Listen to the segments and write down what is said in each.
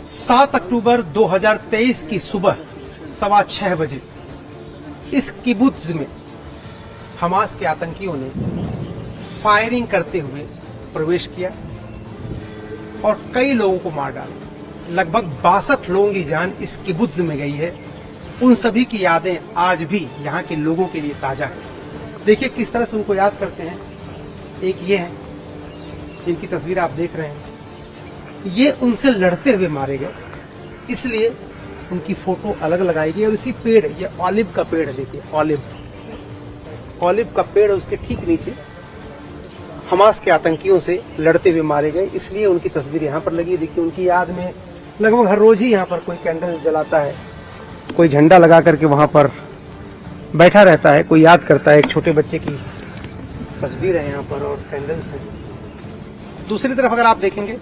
7 अक्टूबर 2023 की सुबह 6:15 बजे इस किबुत्ज में हमास के आतंकियों ने फायरिंग करते हुए प्रवेश किया और कई लोगों को मार डाला। लगभग 62 लोगों की जान इस किबुत्ज में गई है। उन सभी की यादें आज भी यहाँ के लोगों के लिए ताजा है। देखिए किस तरह से उनको याद करते हैं। एक ये है जिनकी तस्वीर आप देख रहे हैं, ये उनसे लड़ते हुए मारे गए, इसलिए उनकी फोटो अलग लगाई गई। और इसी पेड़, ये ऑलिव का पेड़ है, देखिए ऑलिव का पेड़ है, उसके ठीक नीचे हमास के आतंकियों से लड़ते हुए मारे गए, इसलिए उनकी तस्वीर यहाँ पर लगी है। देखिए उनकी याद में लगभग हर रोज ही यहाँ पर कोई कैंडल जलाता है, कोई झंडा लगा करके वहां पर बैठा रहता है, कोई याद करता है। एक छोटे बच्चे की तस्वीर है यहाँ पर और कैंडल्स है। दूसरी तरफ अगर आप देखेंगे,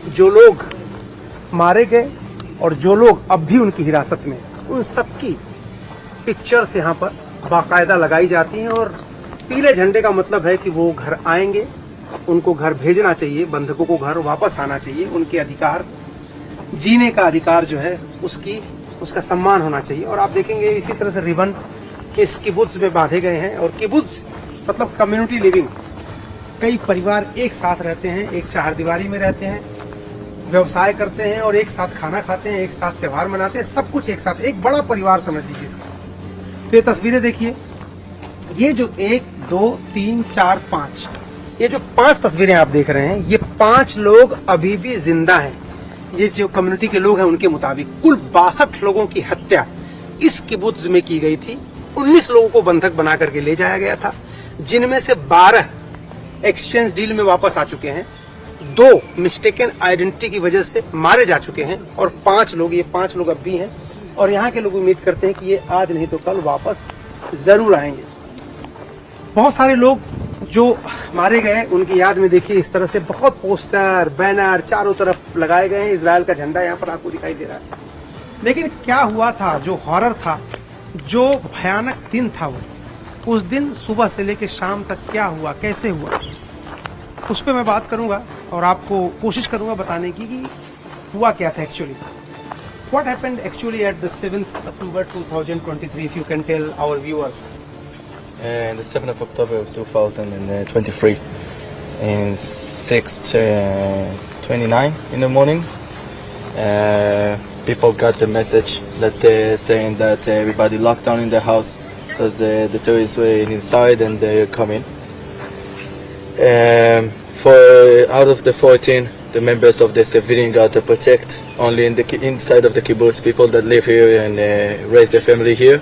जो लोग मारे गए और जो लोग अब भी उनकी हिरासत में, उन सबकी पिक्चर्स यहाँ पर बाकायदा लगाई जाती हैं। और पीले झंडे का मतलब है कि वो घर आएंगे, उनको घर भेजना चाहिए, बंधकों को घर वापस आना चाहिए, उनके अधिकार, जीने का अधिकार जो है उसका सम्मान होना चाहिए। और आप देखेंगे इसी तरह से रिबन इस किबुत्ज में बांधे गए हैं। और किबुत्ज मतलब कम्युनिटी लिविंग, कई परिवार एक साथ रहते हैं, एक चारदीवारी में रहते हैं, व्यवसाय करते हैं और एक साथ खाना खाते हैं, एक साथ त्योहार मनाते हैं, सब कुछ एक साथ, एक बड़ा परिवार समझ लीजिए इसको। तो ये तस्वीरें देखिए, ये जो 1 2 3 4 5, ये जो 5 तस्वीरें आप देख रहे हैं, ये 5 लोग अभी भी जिंदा हैं। ये जो कम्युनिटी के लोग हैं उनके मुताबिक कुल 62 लोगों की हत्या इस किबुत्ज में की गई थी। 19 लोगों को बंधक बना करके ले जाया गया था, जिनमें से 12 एक्सचेंज डील में वापस आ चुके हैं, 2 मिस्टेकन आइडेंटिटी की वजह से मारे जा चुके हैं और 5 लोग अब भी हैं। और यहाँ के लोग उम्मीद करते हैं कि ये आज नहीं तो कल वापस जरूर आएंगे। बहुत सारे लोग जो मारे गए उनकी याद में देखिए इस तरह से बहुत पोस्टर, बैनर चारों तरफ लगाए गए हैं। इजराइल का झंडा यहाँ पर आपको दिखाई दे रहा है। लेकिन क्या हुआ था, जो हॉरर था, जो भयानक दिन था, वो उस दिन सुबह से लेकर शाम तक क्या हुआ, कैसे हुआ, उस पर मैं बात करूंगा और आपको कोशिश करूंगा बताने की कि हुआ क्या था actually. What happened actually at the 7th October 2023, if you can tell our viewers? The 7th of October of 2023, in 6:29 in the morning, people got the message that saying that everybody locked down in the house because the terrorists were inside and they're coming. Out of the 14, the members of the civilian guard to protect only inside of the kibbutz people that live here and raise their family here.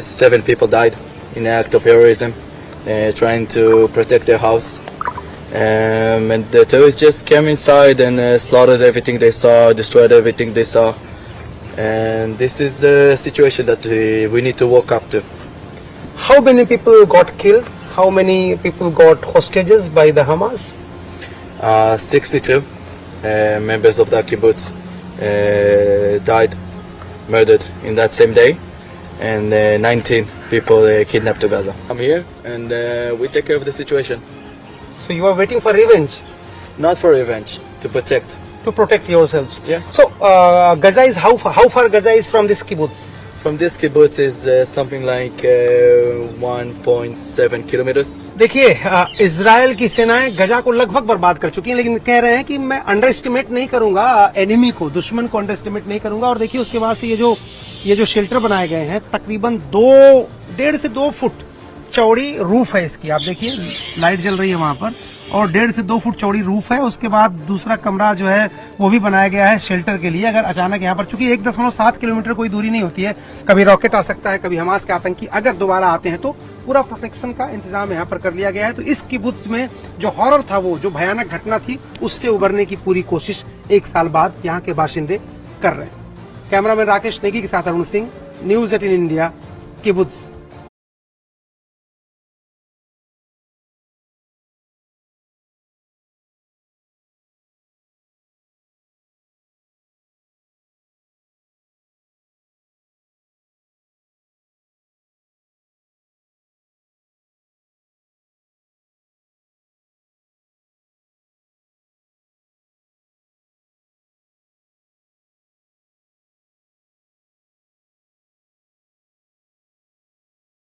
7 people died in an act of heroism, trying to protect their house. And the terrorists just came inside and slaughtered everything they saw, destroyed everything they saw. And this is the situation that we need to walk up to. How many people got killed? How many people got hostages by the Hamas? 62 members of the kibbutz died, murdered in that same day, and 19 people kidnapped to Gaza. I'm here and we take care of the situation. So you are waiting for revenge? Not for revenge, to protect. To protect yourselves. Yeah. So Gaza is how far Gaza is from this kibbutz? From this kibbutz is something like 1.7 kilometers. देखिए Israel की सेनाएं गजा को लगभग बर्बाद कर चुकी हैं, लेकिन कह रहे हैं कि मैं अंडर एस्टिमेट नहीं करूंगा एनिमी को, दुश्मन को अंडर एस्टिमेट नहीं करूंगा। और देखिए उसके बाद से ये जो शेल्टर बनाए गए हैं, तकरीबन 1.5 से 2 फुट चौड़ी रूफ है इसकी। आप देखिए लाइट जल रही है वहां पर, और 1.5 से 2 फुट चौड़ी रूफ है। उसके बाद दूसरा कमरा जो है वो भी बनाया गया है शेल्टर के लिए। अगर अचानक यहाँ पर, चूंकि 1.7 किलोमीटर कोई दूरी नहीं होती है, कभी रॉकेट आ सकता है, कभी हमास के आतंकी अगर दोबारा आते हैं, तो पूरा प्रोटेक्शन का इंतजाम यहाँ पर कर लिया गया है। तो इस किबुत्ज में जो हॉरर था, वो जो भयानक घटना थी, उससे उबरने की पूरी कोशिश 1 साल बाद यहाँ के बाशिंदे कर रहे हैं। कैमरामैन राकेश नेगी के साथ अरुण सिंह, न्यूज़ 18 इंडिया, किबुत्ज।